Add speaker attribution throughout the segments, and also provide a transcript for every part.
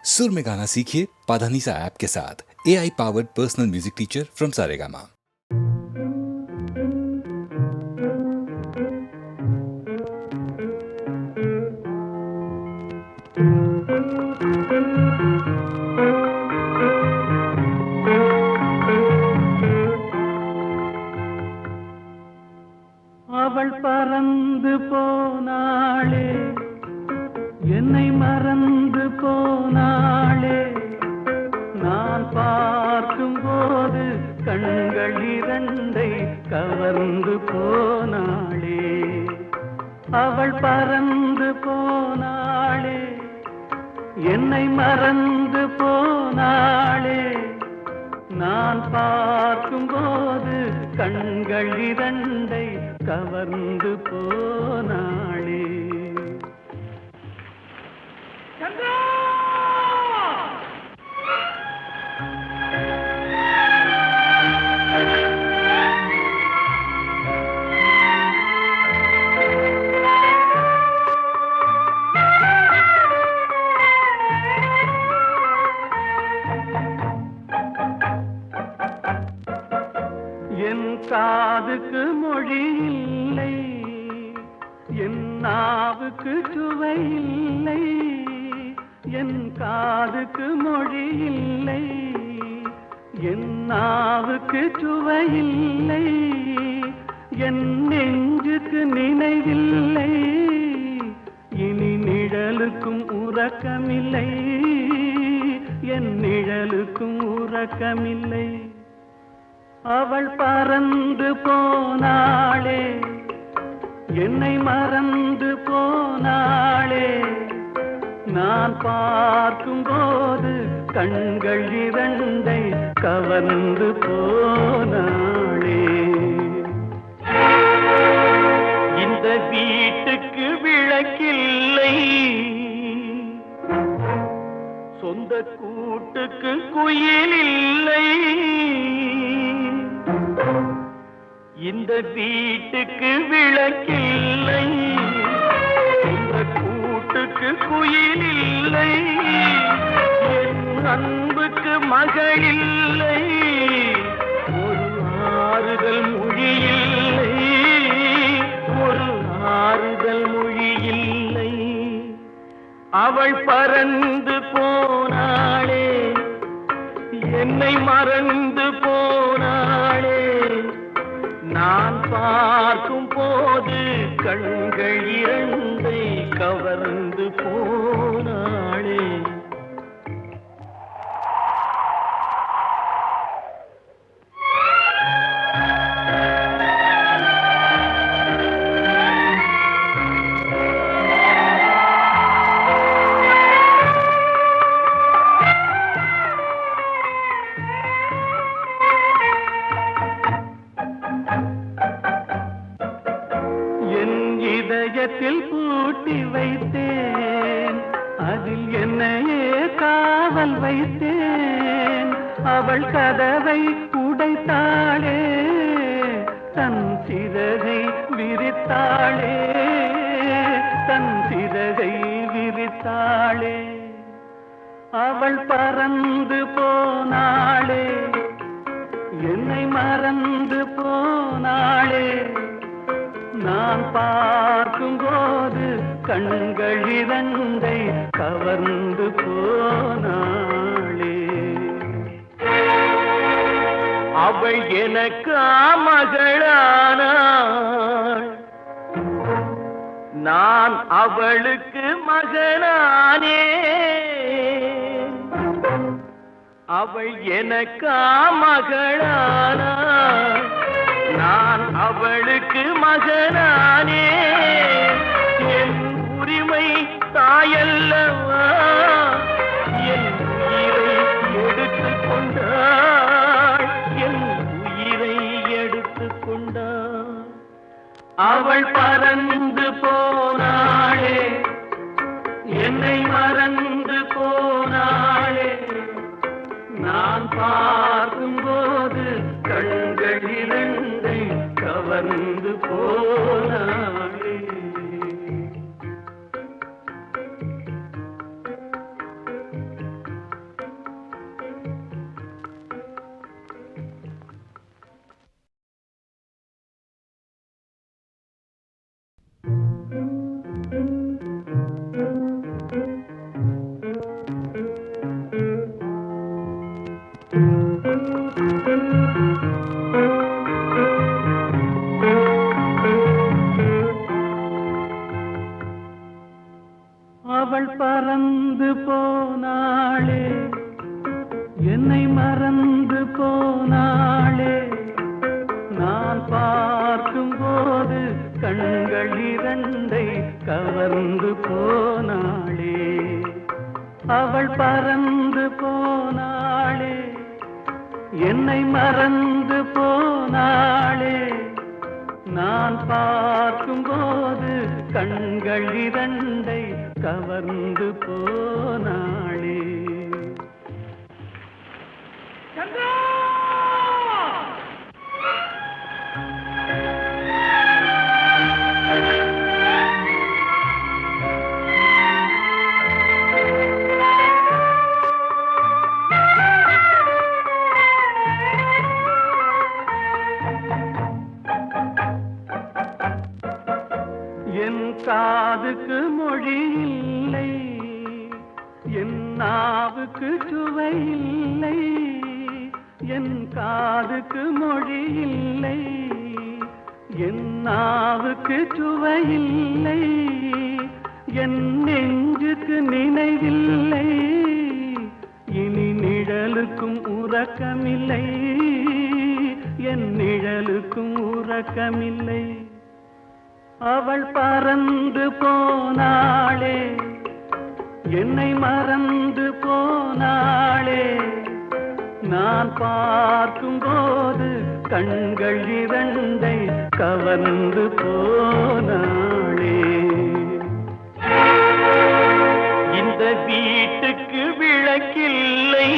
Speaker 1: सुर में गाना सीखिए पाधानीसा ऐप के साथ। AI powered personal music teacher from Saregama.
Speaker 2: அவள் பறந்து போனாளே, என்னை மறந்து போனாளே. நான் பார்க்கும் போது கண்கள் இரண்டை கவர்ந்து போனாளே. அவள் பறந்து போனாளே, என்னை மறந்து போனாளே. நான் பார்க்கும் போது கண்கள் இரண்டை கவர்ந்து போனாளே. என் காதுக்கு மொழி இல்லை, என் நாவுக்கு சுவை இல்லை. என் காதுக்கு மொழி இல்லை, என் நாவுக்கு சுவை இல்லை. என் நெஞ்சுக்கு நினைவில்லை, இனி நிழலுக்கும் உறக்கமில்லை. என் நிழலுக்கும் உறக்கமில்லை. அவள் பறந்து போனாளே, என்னை மறந்து போனாளே. நான் பார்க்கும் போது கண்கள் இரண்டை கவர்ந்து போனாளே. இந்த வீட்டுக்கு விளக்கில்லை, சொந்த கூட்டுக்கு குயில் இல்லை. இந்த வீட்டுக்கு விளக்கில்லை, இந்த கூட்டுக்கு குயில் இல்லை. என் அன்புக்கு மகள் இல்லை, ஒரு ஆறுதல் மொழி இல்லை. ஒரு ஆறுதல் மொழி இல்லை. அவள் பறந்து போனாளே, என்னை மறந்து போனாளே. நான் பார்க்கும் போது கண்கள் இரண்டை கவர்ந்து போனாளே. இதயத்தில் பூட்டி வைத்தேன், அதில் என்னையே காவல் வைத்தேன். அவள் கதவை உடைத்தாளே, தன் சிறகை விரித்தாளே. தன் சிறகை விரித்தாளே. அவள் பறந்து போனாளே, என்னை மறந்து போனாளே. நான் பார்க்கும் போது கண்கள் இரண்டை கவர்ந்து போனாளே. அவள் எனக்கு மகளானாள், நான் அவளுக்கு மகனானே. அவள் எனக்கு மகளானாள், நான் அவளுக்கு மகனானே. என் உரிமை தாயல்லவா, என் உயிரை எடுத்துக் கொண்டாள். என் உயிரை எடுத்துக் கொண்டாள். அவள் பறந்து போனாளே, என்னை மறந்து போனாளே. நான் பார்க்கும் போது கண்கள் இரண்டை கவர்ந்து போனாளே. போனாளே, என்னை மறந்து போனாளே. நான் பார்க்கும்போது கண்கள் இரண்டை கவர்ந்து போனாளே. அவள் பறந்து போனாளே, என்னை மறந்து போனாளே. நான் பார்க்கும்போது கண்கள் இரண்டை கவர்ந்து போனாளே. என் காதுக்கு மொழி இல்லை, என் நாவுக்கு சுவை இல்லை. என் காதுக்கு மொழி இல்லை, என் நாவுக்கு சுவை இல்லை. என் நெஞ்சுக்கு நினைவில்லை, இனி நிழலுக்கும் உறக்கமில்லை. என் நிழலுக்கும் உறக்கமில்லை. அவள் பறந்து போனாளே, என்னை மறந்து போனாளே. நான் பார்க்கும்போது கண்கள் இரண்டை கவர்ந்து போனாளே. இந்த வீட்டுக்கு விளக்கில்லை,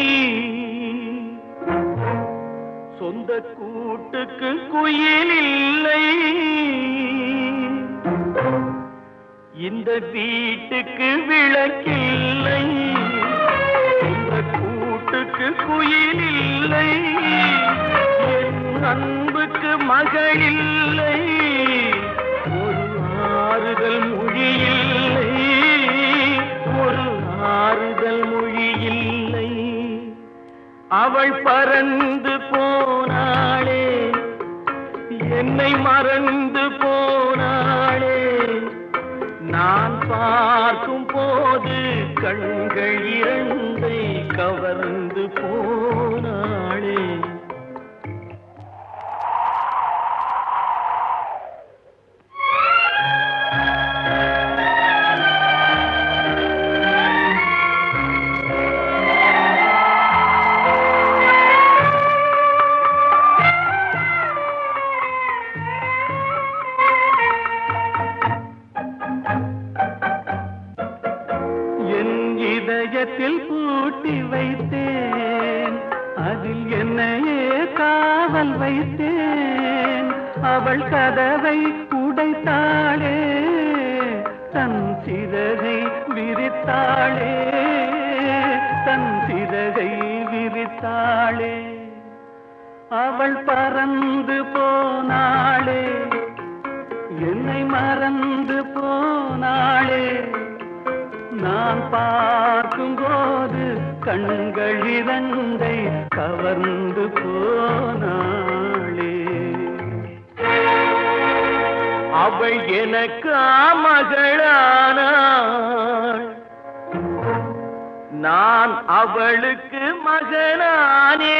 Speaker 2: சொந்த கூட்டுக்கு குயில் இல்லை. இந்த வீட்டுக்கு விளக்கில்லை, சொந்த கூட்டுக்கு குயில் இல்லை. என் அன்புக்கு மகள் இல்லை, ஒரு ஆறுதல் மொழி இல்லை. ஒரு ஆறுதல் மொழி இல்லை. அவள் பறந்து போனாளே, என்னை மறந்து போனாளே. நான் பார்க்கும் போது கண்கள் இரண்டை கவர்ந்து போனாளே. இதயத்தில் பூட்டி வைத்தேன், அதில் என்னையே காவல் வைத்தேன். அவள் கதவை உடைத்தாளே, தன் சிறகை விரித்தாளே. தன் சிறகை விரித்தாளே. அவள் பறந்து போனாளே, என்னை மறந்து போனாளே. நான் பார்க்கும்போது கண்கள் இரண்டை கவர்ந்து போனாளே. அவள் எனக்கு மகளானாள், நான் அவளுக்கு மகனானே.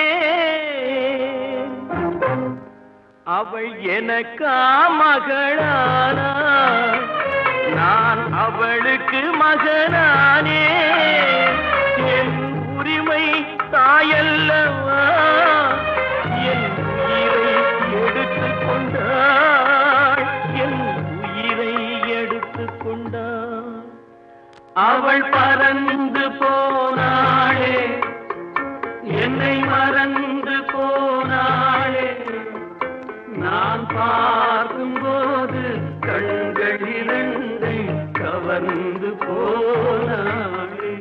Speaker 2: அவள் எனக்கு மகளானாள், நான் அவளுக்கு மகனானே. என் உரிமை தாயல்லவா, என் உயிரை எடுத்துக் கொண்டாள். என் உயிரை எடுத்துக் கொண்டாள். அவள் பறந்து போனாளே, என்னை மறந்து போனாளே. நான் பார்க்கும்போது கண்கள் இரண்டை கவர்ந்து போனாளே.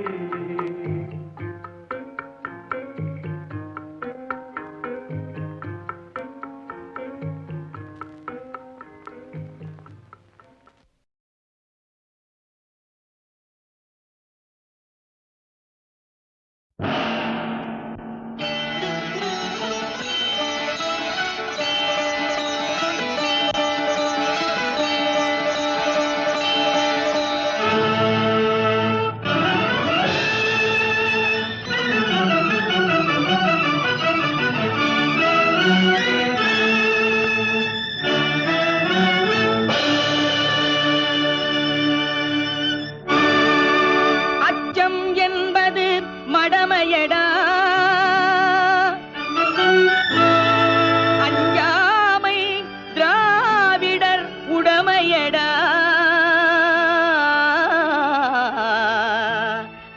Speaker 3: மடமையடா அஞ்சாமை திராவிடர் உடமையடா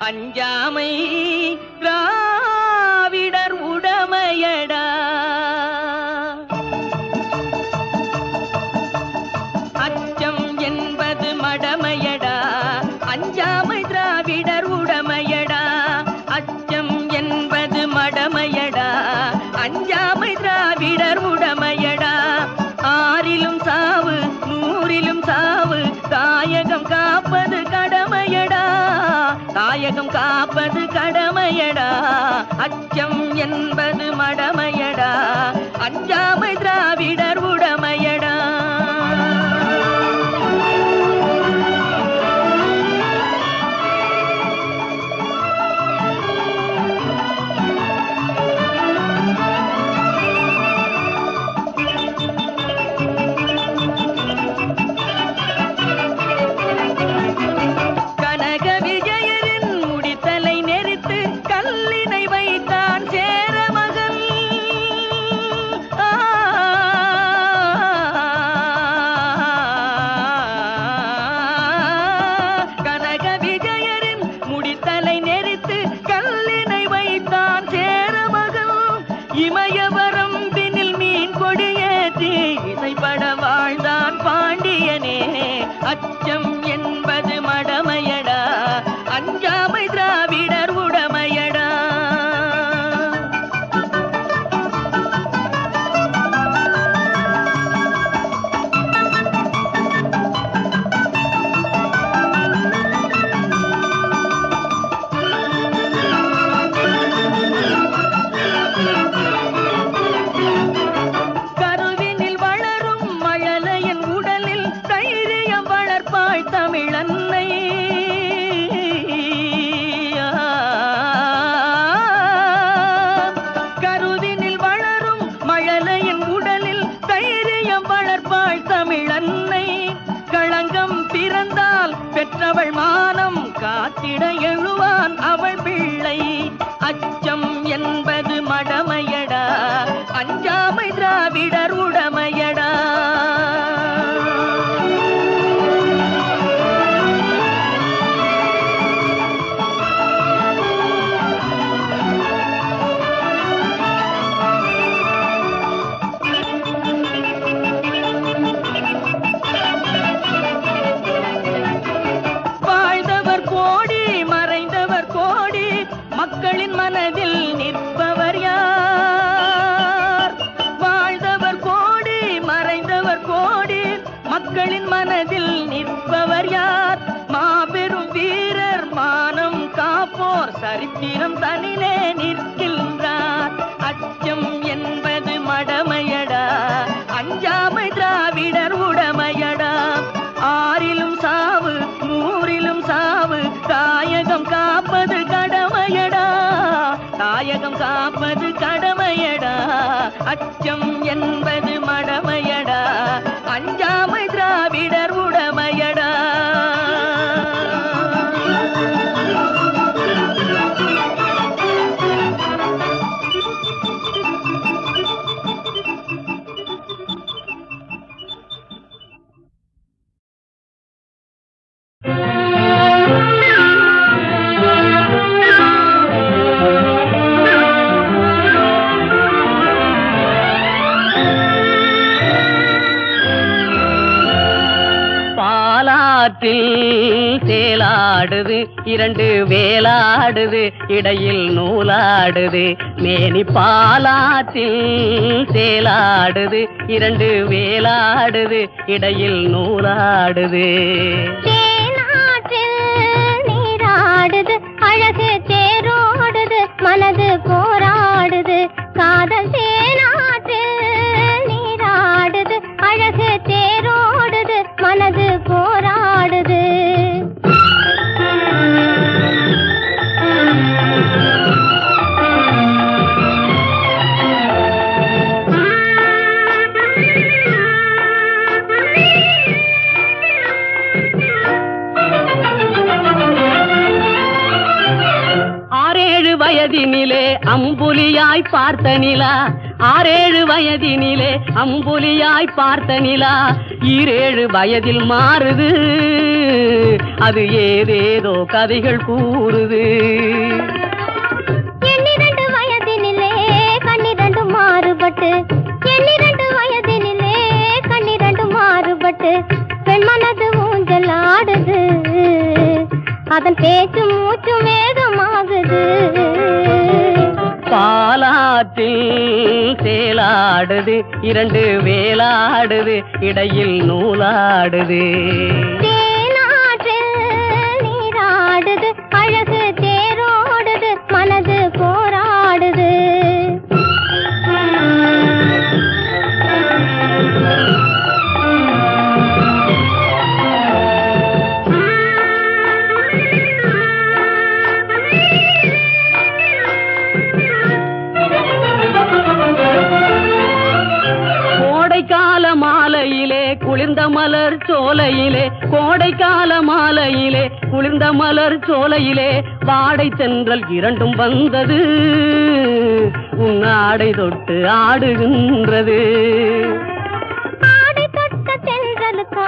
Speaker 3: அஞ்சாமை திராவிடர் உடமையடா அச்சம் என்பது மடமையடா அஞ்சாமை திராவிடர் உடமையடா அச்சம் என்பது மடமையடா அஞ்சாமை திராவிடர் உடமையடா ஆறிலும் சாவு நூறிலும் சாவு தாயகம் காப்பது கடமையடா தாயகம் காப்பது கடமையடா அச்சம் என்பது மடமையடா அஞ்சாமை திராவிடர் உடமையடா அச்சம் என்பது மடமையடா அஞ்சாமை திராவிடர் உடமையடா கருவினில் வளரும் மழலையின் உடலில் தைரியம் வளர்ப்பாள் தமிழன்னை கருவினில் வளரும் மழலையின் உடலில் தைரியம் வளர்ப்பாள் தமிழன்னை களங்கம் பிறந்தால் பெற்றவள் மானம் காத்திட எழுவான் அவள் பிள்ளை அச்சம் என்பது மடமையடா அஞ்சாமை திராவிடர் உடமையடா வாழ்ந்தவர் கோடி மறைந்தவர் கோடி மக்களின் மனதில் நிற்பவர் யார் வாழ்ந்தவர் கோடி மறைந்தவர் கோடி மக்களின் மனதில் நிற்பவர் யார் மாபெரும் வீரர் மானம் காப்போர் சரித்திரம் தனிலே நிற்கின்றார் அச்சம் என்பது மடமையடா அஞ்சாமை திராவிடர் உடமையடா ஆறிலும் சாவு நூறிலும் சாவு தாயகம் காப்பது கடமையடா தாயகம் காப்பது கடமையடா அச்சம் என்பது மடமையடா அஞ்சாமை திராவிடர் உடமையடா பாலாற்றில் சேலாடுது இரண்டு வேலாடுது இடையில் நூலாடுது மேனி பாலாற்றில் சேலாடுது இரண்டு வேலாடுது இடையில் நூலாடுது
Speaker 4: தேனாற்றில் நீராடுது அழகு தேரோடுது மனது போராடுது காதல் தேனாற்றில் நீராடுது அழகு தேரோடுது மனது போராடுது
Speaker 3: ஆறேழு வயதினிலே அம்புலியாய் பார்த்த நிலா, ஆறேழு வயதினிலே அம்புலியாய் பார்த்த நிலா, ஈரேழு வயதில் மாறுது, அது ஏதேதோ கதைகள் கூறுது.
Speaker 4: எண்ணிரண்டு வயதினிலே கண்ணிரண்டு மாறுபட்டு, எண்ணிரண்டு வயதினிலே கண்ணிரண்டு மாறுபட்டு, பெண் மனது ஊஞ்சல் ஆடுது, அதன் பேச்சு மூச்சு வேகமாகுது.
Speaker 3: பாலாற்றில் சேலாடுது, இரண்டு வேலாடுது, இடையில் நூலாடுது.
Speaker 4: தேனாற்றில் நீராடுது, அழகு தேரோடுது, மனது போராடுது.
Speaker 3: கோடைக்கால மாலையிலே குளிர்ந்த மலர் சோலையிலே, கோடைக்கால மாலையிலே குளிர்ந்த மலர் சோலையிலே, வாடை தென்றல் இரண்டும் வந்தது, உன் ஆடை தொட்டு ஆடுகின்றது.
Speaker 4: ஆடை தொட்ட தென்றலுக்கு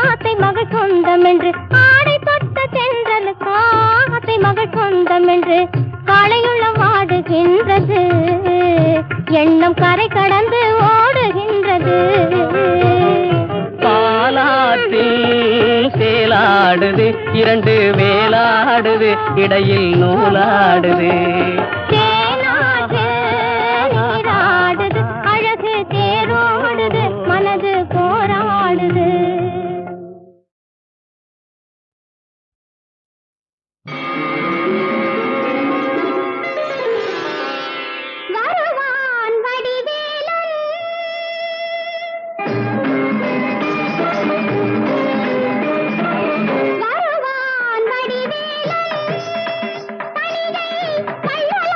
Speaker 4: ஆசை மகள் சொந்தம் என்று, ஆடை தொட்ட தென்றலுக்கு ஆசை மகள் சொந்தம் என்று, காளையுள்ள வாடுகின்றது, எண்ணம் கரை கடந்து ஓடுகின்றது.
Speaker 3: பாலாற்றில் சேலாடுது, இரண்டு வேலாடுது, இடையில் நூலாடுது.
Speaker 4: தேனாற்றில் நீராடுது, அழகு தேரோடுது, மனது போராடுது. வருவான் வடிவேலன், வருவான் வடிவேலன், தனியை கையலாய்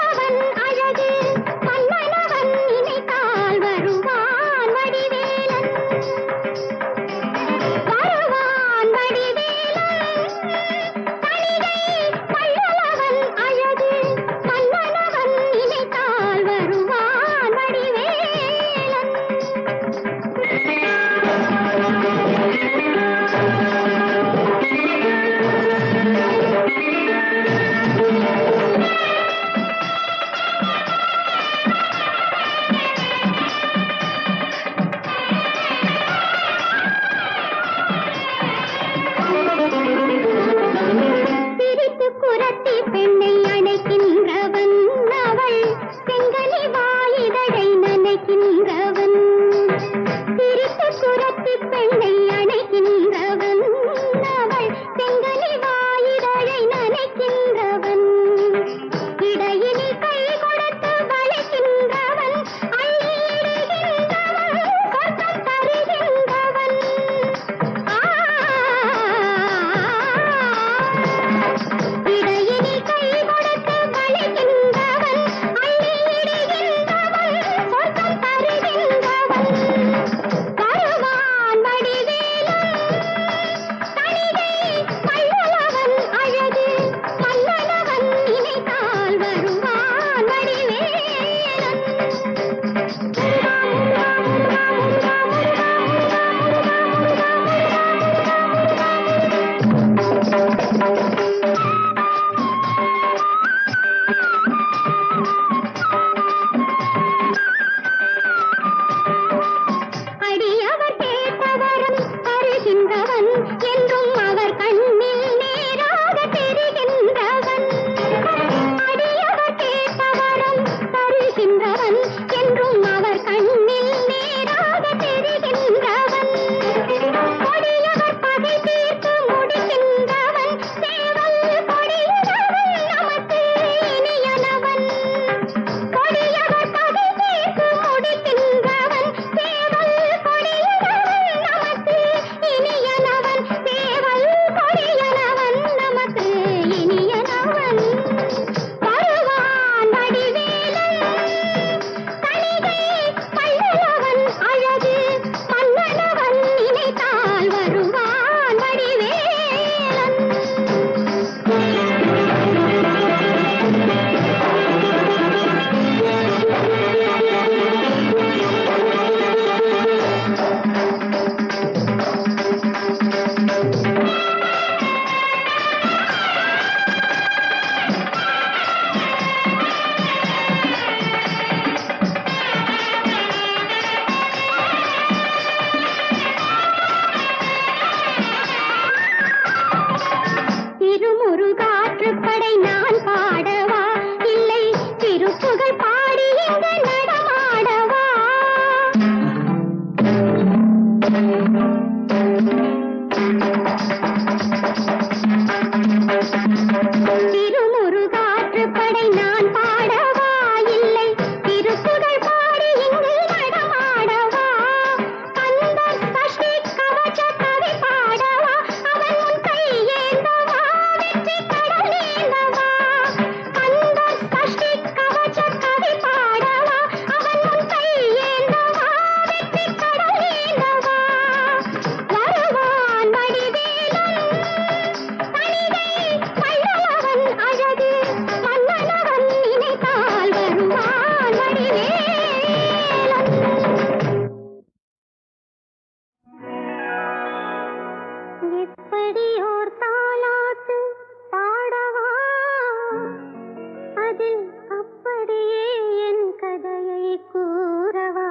Speaker 4: அதில் அப்படியே என் கதையை கூறவா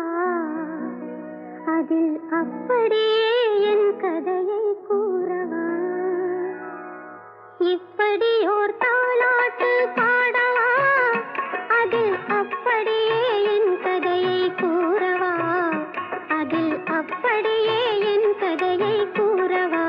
Speaker 4: அதில் அப்படியே என் கதையை கூறவா இப்படி ஓர் தாலாட்டு பாடவா அதில் அப்படியே என் கதையை கூறவா அதில் அப்படியே என் கதையை கூறவா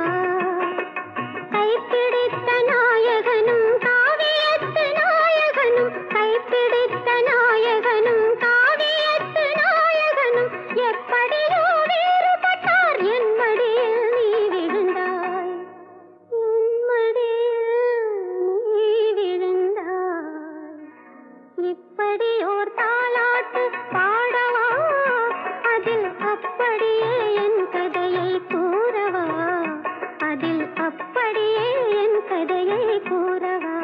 Speaker 4: கைப்பிடித்த நாயகனும் காவியத்து நாயகனும் கைப்பிடித்த நாயகனும் காவியத்து நாயகனும் எப்படியோ வேறுபட்டார் என் மடியில் நீ விழுந்தாய் என் மடியில் நீ விழுந்தாய் இப்படி ஓர் தாலாட்டு பாடவா அதில் அப்படியே என் கதையை கூறவா அதில் அப்படியே என் கதையை கூறவா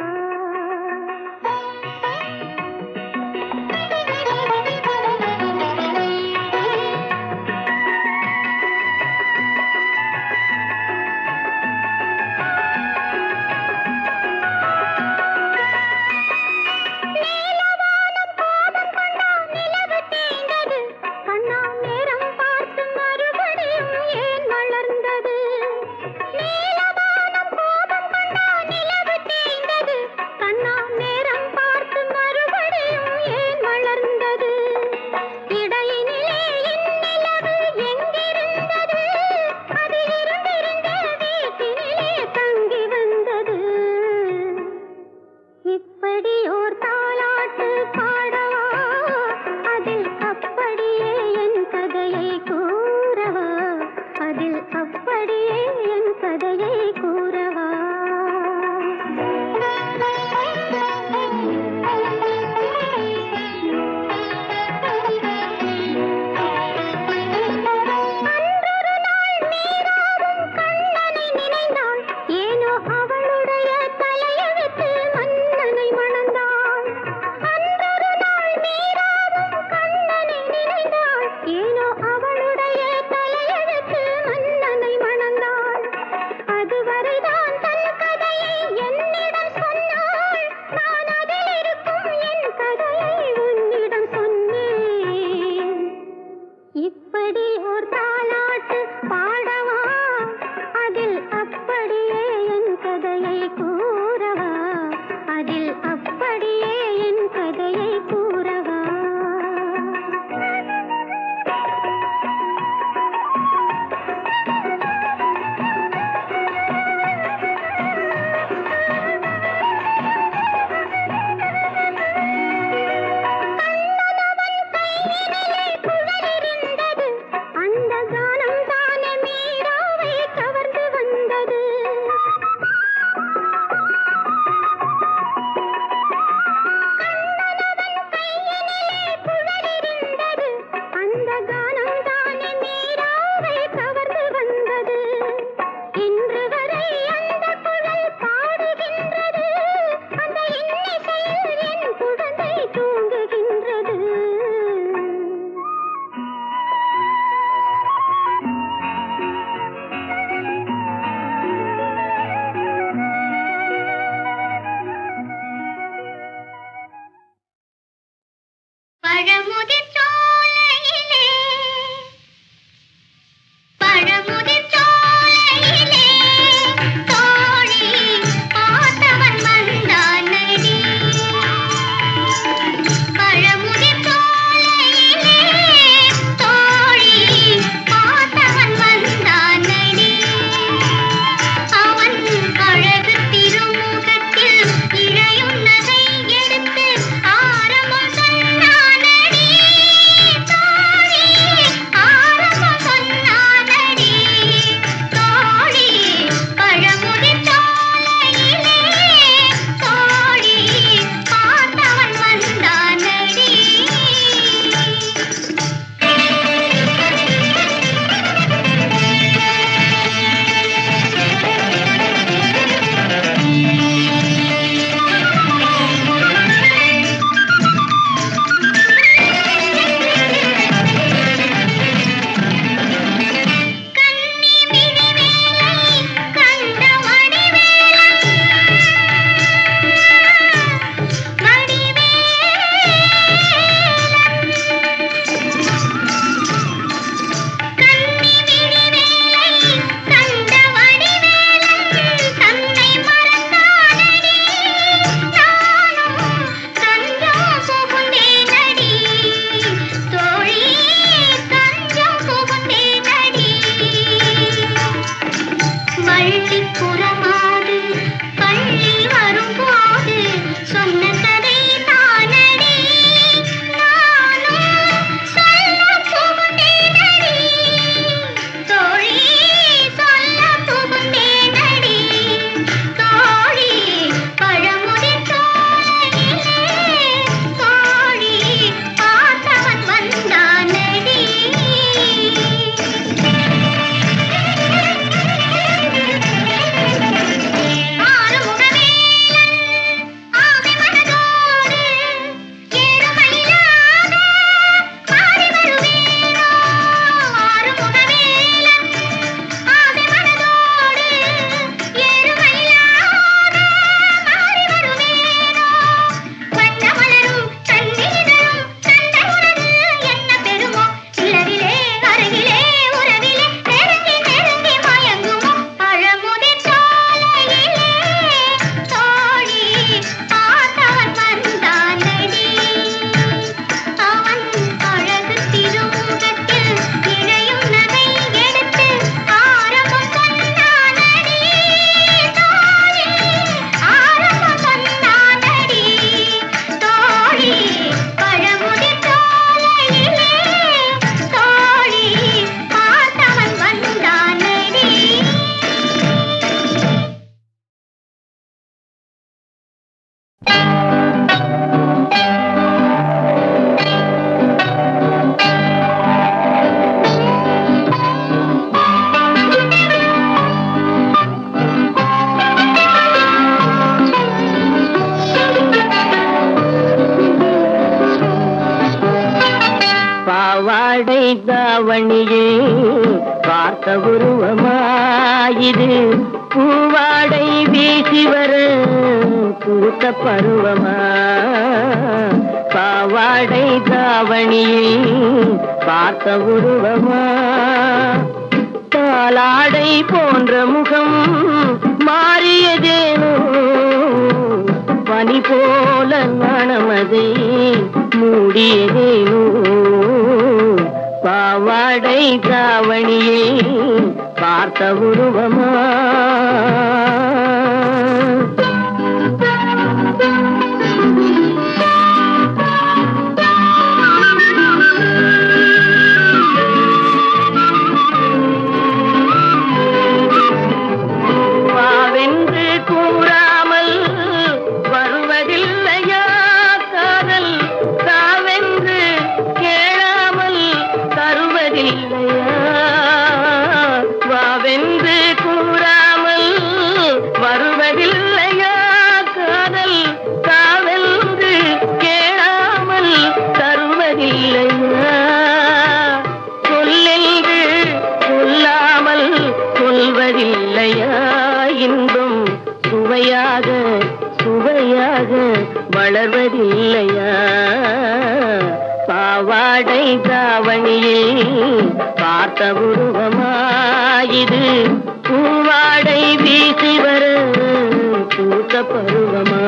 Speaker 4: நிலவு தேய்ந்தது கண்ணா நேரம் பார்த்து மறுபடியும் ஏன் வளர்ந்தது நீலவானம் கோபம் கொண்டா நிலவு தேய்ந்தது கண்ணா நேரம் பார்த்து மறுபடியும் ஏன் வளர்ந்தது இடையினிலே இந்நிலவு எங்கிருந்தது அது இருந்திருந்த வீட்டினிலே தங்கி வந்தது இப்படி ஓர் தாலாட்டு பாடவா அதில் அப்படியே என் கதையை கூறவா அதில் அப்படியே என் கதையை கூறவா அன்றொரு நாள் மீராவும் கண்ணனை நினைந்தாள் ஏனோ அவளுடைய தலையெழுத்து மன்னனை மணந்தாள் அன்றொரு நாள் மீராவும் கண்ணனை நினைந்தாள் ஏனோ அவளுடைய தலையெழுத்து மன்னனை மணந்தாள் அதுவரைதான் தன் கதையை என்னிடம் சொன்னாள் நான் அதில் இருக்கும் என் கதையை உன்னிடம் சொன்னேன் இப்படி ஓர் தாலாட்டு பாடவா அதில் அப்படியே என் கதையை கூறவா அதில் அப்படியே என் கதையை கூறவா குழலிருந்தது அந்த கானம் தானே மீராவை கவர்ந்து வந்தது குழலிருந்தது அந்த கானம் தானே மீராவை கவர்ந்து வந்தது இன்று வரை அந்த குழல் பாடுகின்றது அந்த இன்னிசையில் என் குழந்தை தூங்குகின்றது பழமுதிர் சோலையிலே பழமுதிர் சோலையிலே தோழி பார்த்தவன் வந்தானடி பழமுதிர் சோலையிலே தோழி பார்த்தவன் வந்தானடி அவன் அழகு திருமுகத்தில் இழையும் நகை எடுத்து ஆரம்பம் சொன்னானடி
Speaker 3: பாவாடை தாவணியில் பார்த்த உருவமாயிது பூவாடை வீசி வர பூத்த பருவமா பாவாடை தாவணியில் பார்த்த உருவமா தாலாடை போன்ற முகம் மாறியதேனோ பனி போல மனமதை மூடியதேனோ பாவாடை தாவணியை பார்த்த உருவமா வாவென்று கூறாமல் வருவதில்லையா காதல் தாவென்று கேளாமல் தருவதில்லையா வாவென்று கூறாமல் வருவதில்லையா காதல் தாவென்று கேளாமல் தருவதில்லையா சொல்லென்று சொல்லாமல் சொல்வதில்லையா இன்பம் சுவையாக சுவையாக வளர்வதில்லையா பாவாடை தாவணியில் பார்த்த உருவமாயிது பூவாடை வீசி வர பூத்த பருவமா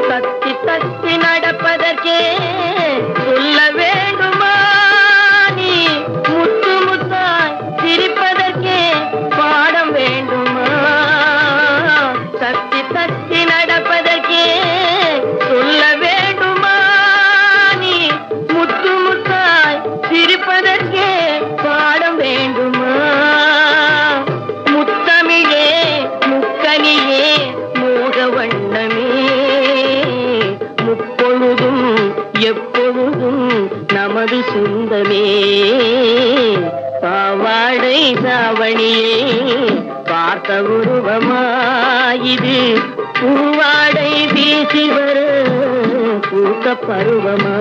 Speaker 3: தத்தி தத்தி நடப்பதற்கே சொல்ல வேண்டுமா நீ முத்து முத்தாய் சிரிப்பதற்கே பாடம் வேண்டுமா தத்தி தத்தி நடப்பதற்கே சொல்ல வேண்டுமா நீ முத்து முத்தாய் சிரிப்பதற்கே பாடம் வேண்டுமா முத்தமிழே முக்கனியே மோக வண்ணமே முப்பொழுதும் எப்பொழுதும் நமது சொந்தமே பாவாடை தாவணியே பார்த்த உருவமாயிது பூவாடை வீசி வர பூத்த பருவமா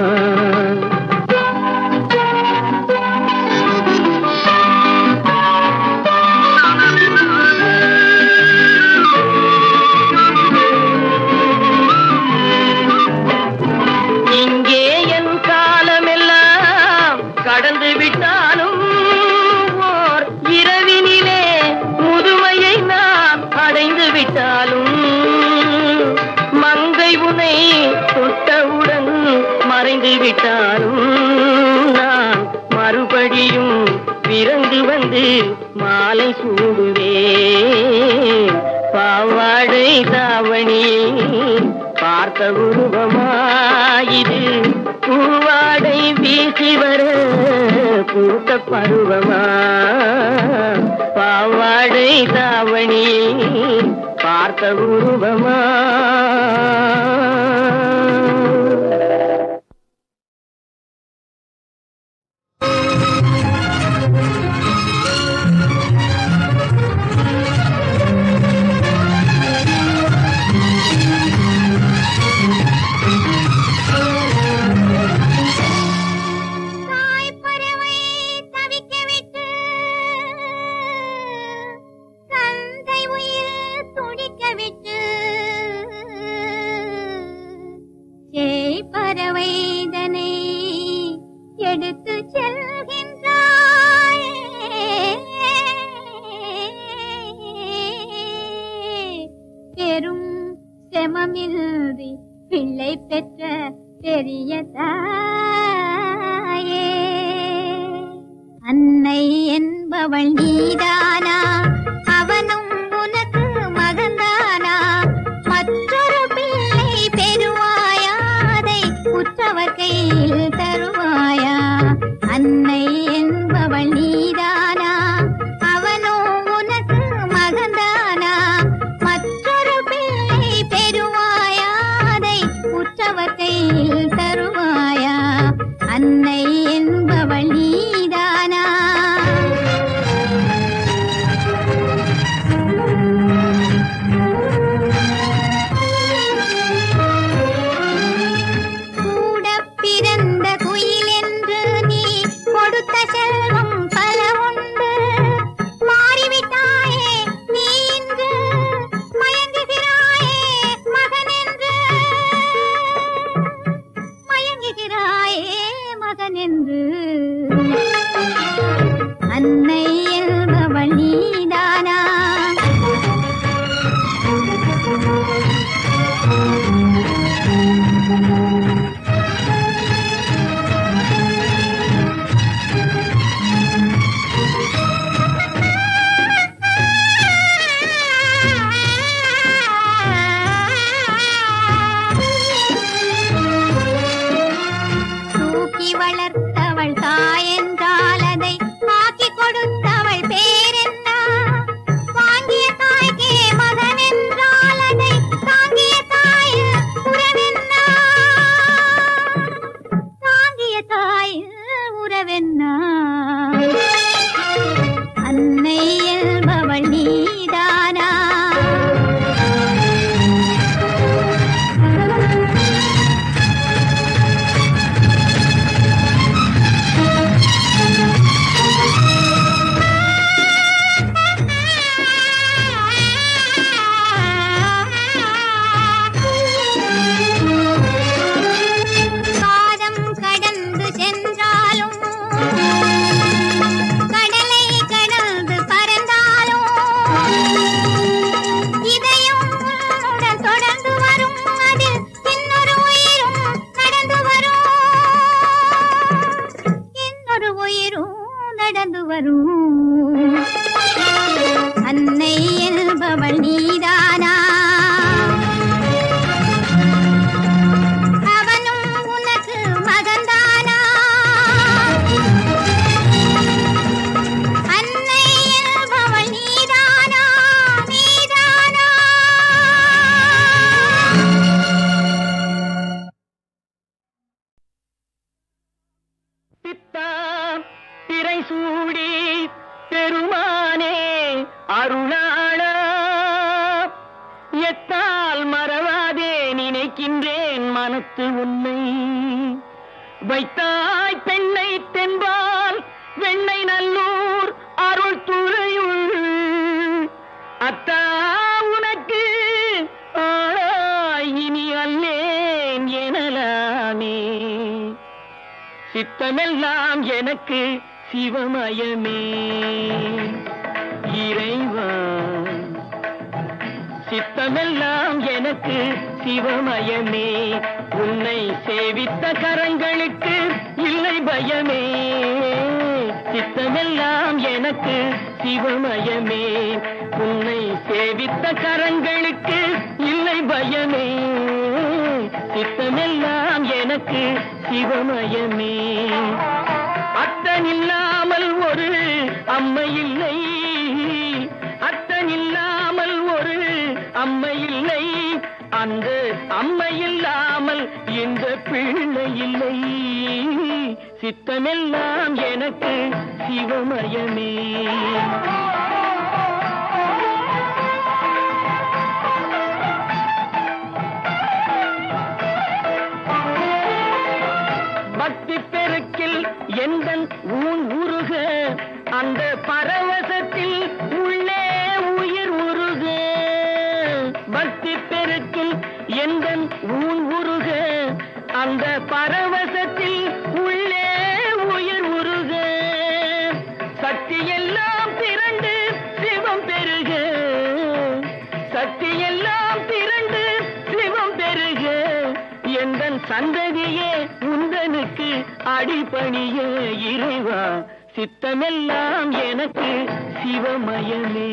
Speaker 3: இங்கே என் காலமெல்லாம் கடந்து விட்டாலும் ஓர் இரவினிலே முதுமையை நான் அடைந்து விட்டாலும் மங்கை உனை தொட்டவுடன் மறைந்து விட்டாலும் நான் மறுபடியும் பிறந்து வந்து மாலை சூடுவேன் பாவாடை தாவணியை பார்த்த உருவமாயிது பூவாடை வீசி வர பூத்த பருவமா பாவாடை தாவணியை பார்த்த உருவமா
Speaker 4: தாய்ப்பறவை தவிக்க விட்டு தந்தை உயிர் துடிக்க விட்டு சேய்ப்பறவை இதனை எடுத்து செல்கின்றாய் பெரும் செமமின்றி பிள்ளை பெற்ற பெரிய தாயே அன்னை என்பவள் நீதானா அவனும் உனக்கு மகன்தானா மற்றொரு பிள்ளை பெறுவாயா அதை உற்றவர் கையில் தருவாயா அன்னை என்பவள் நீதானா அவனும் உனக்கு மகன்தானா மற்றொரு பிள்ளை பெறுவாயா அதை உற்றவர் கையில் தருவாயா அன்னை என்பவள் நீதானா என்று அன்னை என்பவள் நீதானா? தூக்கி வளர்த்தவள் தாயென்றால் அதை ஆக்கி கொடுத்தவள் பேரென்ன? வாங்கிய தாய்க்கே மகன் என்றால் அதை தாங்கிய தாயில் உறவென்ன? தாங்கிய தாயில் உறவென்ன? அன்னை என்பவள் நீதானா? காலம் கடந்து சென்றாலும் கடலை கடந்து பறந்தாலும் இதயம் உன்னுடன் தொடர்ந்து வரும். அது இன்னொரு உயிரும் நடந்து வரும். இன்னொரு உயிரும் நடந்து வரும். அன்னை என்பவள் நீதானா? அவனும் உனக்கு மகன்தானா? அன்னை என்பவள் நீதானா? நீதானா?
Speaker 3: பித்தா திரை சூடி பெருமானே அருளாளா, எத்தால் மறவாதே நினைக்கின்றேன் மனத்து உன்னை. வைத்தாய் பெண்ணை தென்பால் வெண்ணை நல்லூர் அருள் துறையுள் அத்தா உனக்கு ஆளாய் இனி அல்லேன் எனலாமே. சித்தமெல்லாம் எனக்கு சிவமயமே இறைவா, சித்தமெல்லாம் எனக்கு சிவமயமே. உன்னை சேவித்த கரங்களுக்கு இல்லை பயமே. சித்தமெல்லாம் எனக்கு சிவமயமே. உன்னை சேவித்த கரங்களுக்கு இல்லை பயமே. சித்தமெல்லாம் எனக்கு சிவமயமே. அத்தனில்லாமல் ஒரு அம்மை இல்லை, அத்தனில்லாமல் ஒரு அம்மை இல்லை. அந்த அம்மை இல்லாமல் இந்த பிள்ளை இல்லை. சித்தமெல்லாம் எனக்கு சிவமயமே. பக்தி பெருக்கில் எந்தன் ஊன் உருக, அந்த பரவசத்தில் உள்ளே உயிர் உருக. பக்தி பெருக்கில் எந்தன் ஊன் உருக, அந்த பரவசத்தில் உள்ளே உயிர் உருக. சக்தியெல்லாம் திரண்டு சிவம் பெருக, சக்தியெல்லாம் திரண்டு சிவம் பெருக. எந்தன் சந்ததியே உந்தனுக்கு அடிபணிய இறைவா. சித்தமெல்லாம் எனக்கு சிவமயமே.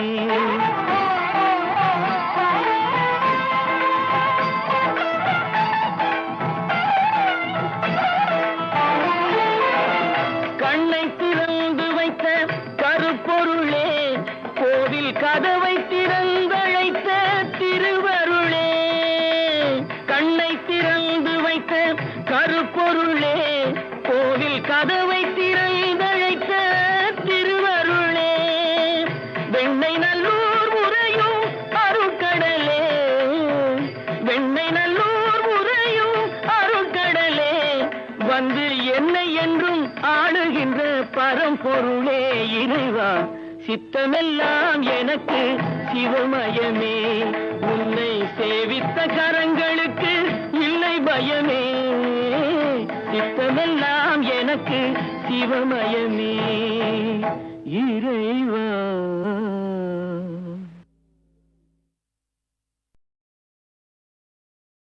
Speaker 3: கண்ணை திறந்து வைத்த கருப்பொருளே, கோவில் கதவை திறந்தழைத்த திருவருளே. கண்ணை திறந்து வைத்த கருப்பொருளே, கோவில் கதவை திறந்தழைத்த திருவருளே. வெண்ணை நல்லூர் உறையும் அருட்கடலே, வெண்ணை நல்லூர் உறையும் அருட்கடலே. வந்து என்னை என்றும் ஆளுகின்ற பரம்பொருளே இறைவா. சித்தமெல்லாம் எனக்கு சிவமயமே. உன்னை சேவித்த கரங்களுக்கு இல்லை பயமே. சித்தமெல்லாம் என எனக்கு சிவமயமே இறைவா.